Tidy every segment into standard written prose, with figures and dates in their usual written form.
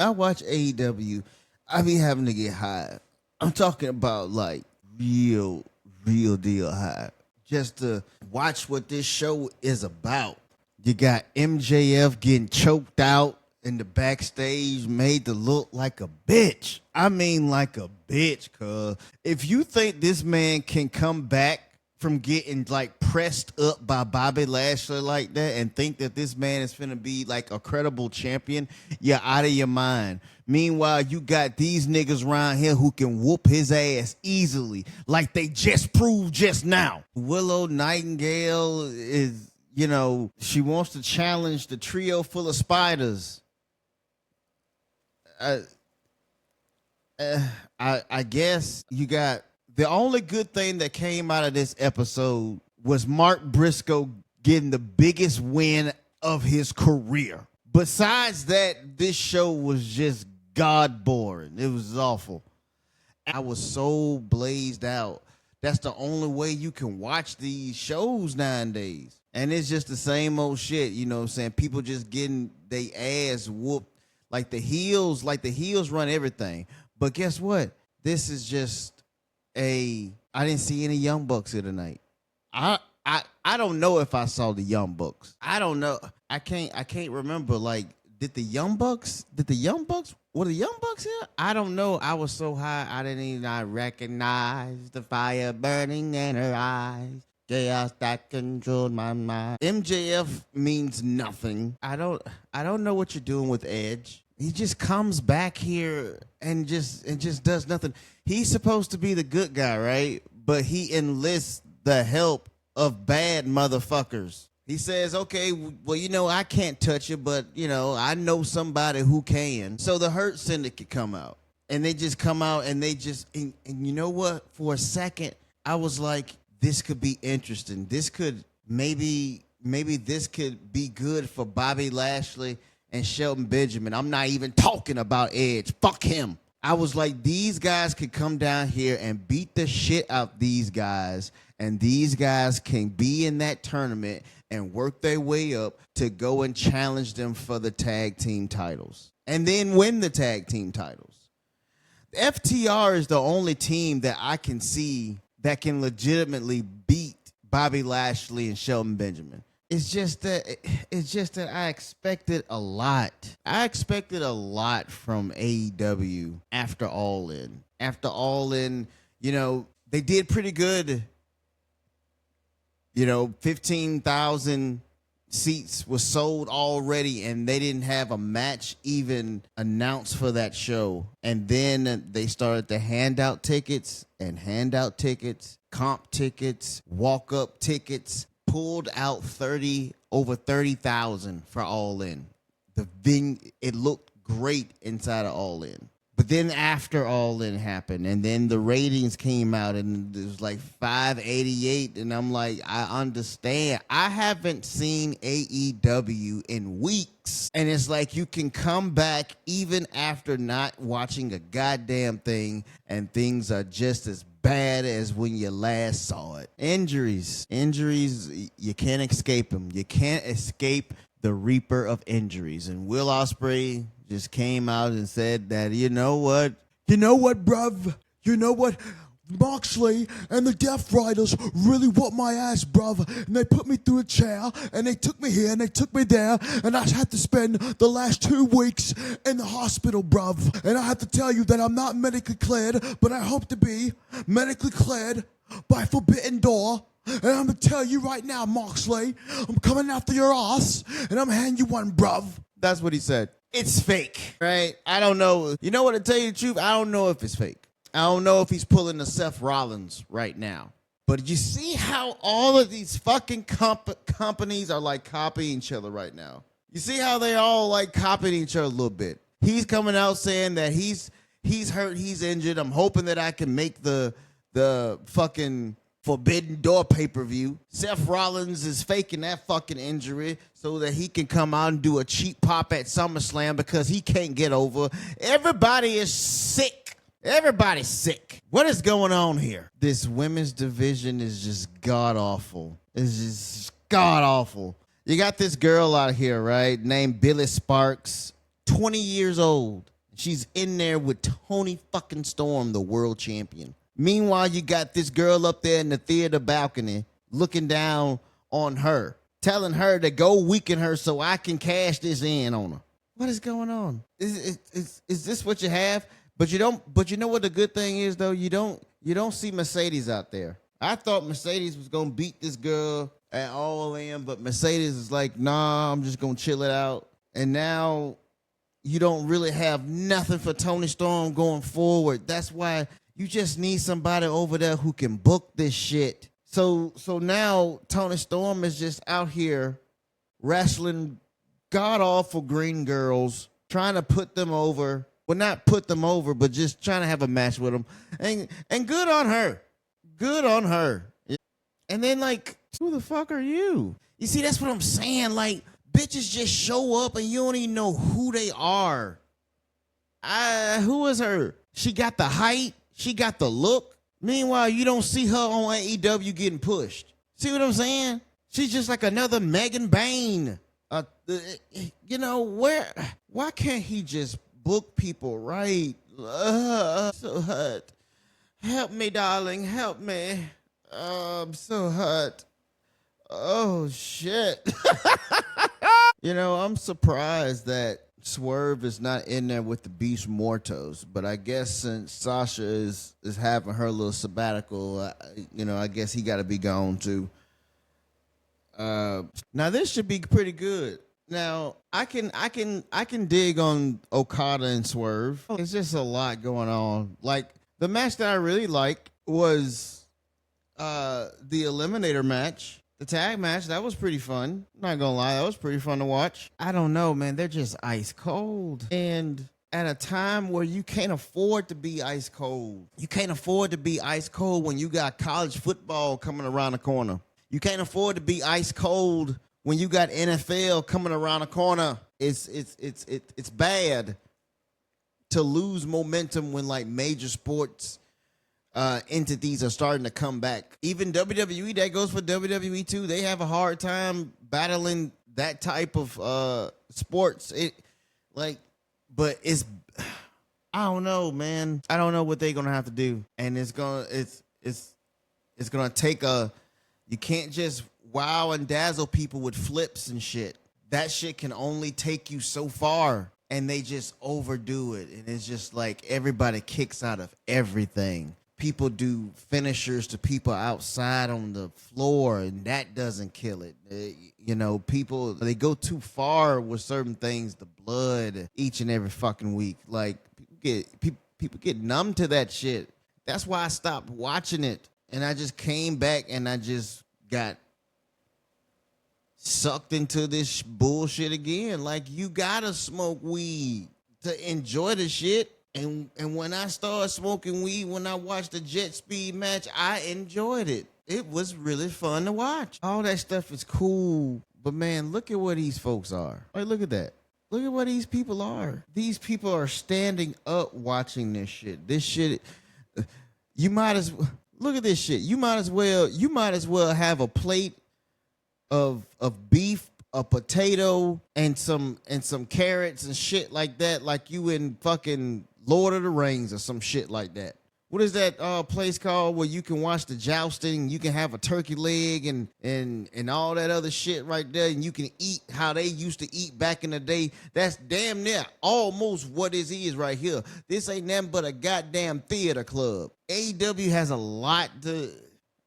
I watch AEW, I be having to get high. I'm talking about like real deal high. Just to watch what this show is about. You got MJF getting choked out in the backstage, made to look like a bitch. I mean, like a bitch, cuz if you think this man can come back from getting like pressed up by Bobby Lashley like that and think that this man is finna be like a credible champion, you're out of your mind. Meanwhile, you got these niggas around here who can whoop his ass easily, like they just proved just now. Willow Nightingale is, she wants to challenge the trio full of spiders. I guess you got the only good thing that came out of this episode was Mark Briscoe getting the biggest win of his career. Besides that, this show was just god boring. It was awful. I was so blazed out. That's the only way you can watch these shows nowadays. And it's just the same old shit, you know what I'm saying? People just getting their ass whooped. Like the heels run everything. But guess what? This is just I didn't see any Young Bucks here tonight. I don't know if I saw the Young Bucks. I don't know. I can't remember. Like, were the Young Bucks here? I don't know. I was so high I didn't even recognize the fire burning in her eyes. Chaos that controlled my mind. MJF means nothing. I don't know what you're doing with Edge. He just comes back here and just does nothing. He's supposed to be the good guy, right? But he enlists the help of bad motherfuckers. He says, okay, well, I can't touch you, but, I know somebody who can. So the Hurt Syndicate come out. And they just come out and they just, and you know what? For a second, I was like, this could be interesting. This could, maybe this could be good for Bobby Lashley and Shelton Benjamin. I'm not even talking about Edge. Fuck him. I was like, these guys could come down here and beat the shit out these guys, and these guys can be in that tournament and work their way up to go and challenge them for the tag team titles and then win the tag team titles. FTR is the only team that I can see that can legitimately beat Bobby Lashley and Shelton Benjamin. It's just that I expected a lot. I expected a lot from AEW after All In. After All In, they did pretty good. 15,000 seats were sold already, and they didn't have a match even announced for that show. And then they started to hand out tickets, comp tickets, walk-up tickets. Pulled out over 30,000 for All In. It looked great inside of All In. But then after All In happened, and then the ratings came out, and it was like 588, and I'm like, I understand. I haven't seen AEW in weeks, and it's like you can come back even after not watching a goddamn thing, and things are just as bad as when you last saw it. Injuries, you can't escape them. You can't escape the Reaper of injuries. And Will Ospreay just came out and said that, you know what, bruv? You know what? Moxley and the Death Riders really whooped my ass, bruv. And they put me through a chair, and they took me here, and they took me there, and I had to spend the last 2 weeks in the hospital, bruv. And I have to tell you that I'm not medically cleared, but I hope to be medically cleared by Forbidden Door. And I'm going to tell you right now, Moxley, I'm coming after your ass, and I'm handing you one, bruv. That's what he said. It's fake, right? I don't know. You know what, to tell you the truth, I don't know if it's fake. I don't know if he's pulling the Seth Rollins right now. But you see how all of these fucking companies are like copying each other right now? You see how they all like copying each other a little bit? He's coming out saying that he's hurt, he's injured. I'm hoping that I can make the fucking Forbidden Door pay-per-view. Seth Rollins is faking that fucking injury so that he can come out and do a cheap pop at SummerSlam because he can't get over. Everybody is sick. Everybody's sick. What is going on here? This women's division is just god-awful. It's just god-awful. You got this girl out here, right, named Billy Sparks, 20 years old. She's in there with Tony fucking Storm, the world champion. Meanwhile, you got this girl up there in the theater balcony looking down on her, telling her to go weaken her so I can cash this in on her. What is going on? Is this what you have? But you don't. But you know what the good thing is though? You don't see Mercedes out there. I thought Mercedes was gonna beat this girl at All In, but Mercedes is like, nah, I'm just gonna chill it out. And now you don't really have nothing for Tony Storm going forward. That's why you just need somebody over there who can book this shit. So now Tony Storm is just out here wrestling god awful green girls, trying to put them over. Well, not put them over, but just trying to have a match with them. And good on her. Good on her. And then, like, who the fuck are you? You see, that's what I'm saying. Like, bitches just show up and you don't even know who they are. Who is her? She got the height. She got the look. Meanwhile, you don't see her on AEW getting pushed. See what I'm saying? She's just like another Megan Bain. You know, why can't he just book people right? So hot. Help me, darling. Help me. I'm so hot. Oh, shit. You know, I'm surprised that Swerve is not in there with the Beast Mortos, but I guess since Sasha is having her little sabbatical, you know, I guess he got to be gone too. Now this should be pretty good. Now I can dig on Okada and Swerve. It's just a lot going on. Like the match that I really liked was the Eliminator match. The tag match, that was pretty fun. Not gonna lie, that was pretty fun to watch. I don't know, man. They're just ice cold. And at a time where you can't afford to be ice cold. You can't afford to be ice cold when you got college football coming around the corner. You can't afford to be ice cold when you got NFL coming around the corner. It's bad to lose momentum when like major sports entities are starting to come back. Even WWE, that goes for WWE too. They have a hard time battling that type of sports. But it's I don't know, man. I don't know what they're gonna have to do, and it's gonna take a. You can't just wow and dazzle people with flips and shit. That shit can only take you so far, and they just overdo it, and it's just like everybody kicks out of everything. People do finishers to people outside on the floor, and that doesn't kill it. You know, people, they go too far with certain things, the blood, each and every fucking week. Like, people get numb to that shit. That's why I stopped watching it, and I just came back, and I just got sucked into this bullshit again. Like, you gotta smoke weed to enjoy the shit. And when I started smoking weed, when I watched the Jet Speed match, I enjoyed it. It was really fun to watch. All that stuff is cool. But man, look at what these folks are. Like, look at that. Look at what these people are. These people are standing up watching this shit. This shit, you might as well, look at this shit. You might as well have a plate of beef, a potato, and some carrots and shit like that, like you in fucking Lord of the Rings or some shit like that. What is that place called where you can watch the jousting? You can have a turkey leg and all that other shit right there, and you can eat how they used to eat back in the day. That's damn near almost what this is right here. This ain't nothing but a goddamn theater club. AEW has a lot to.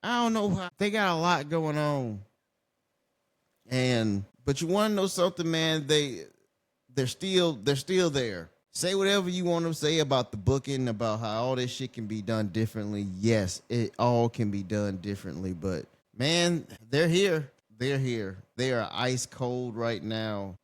I don't know how they got a lot going on, but you want to know something, man? They're still there. Say whatever you want to say about the booking, about how all this shit can be done differently. Yes, it all can be done differently, but man, they're here. They're here. They are ice cold right now.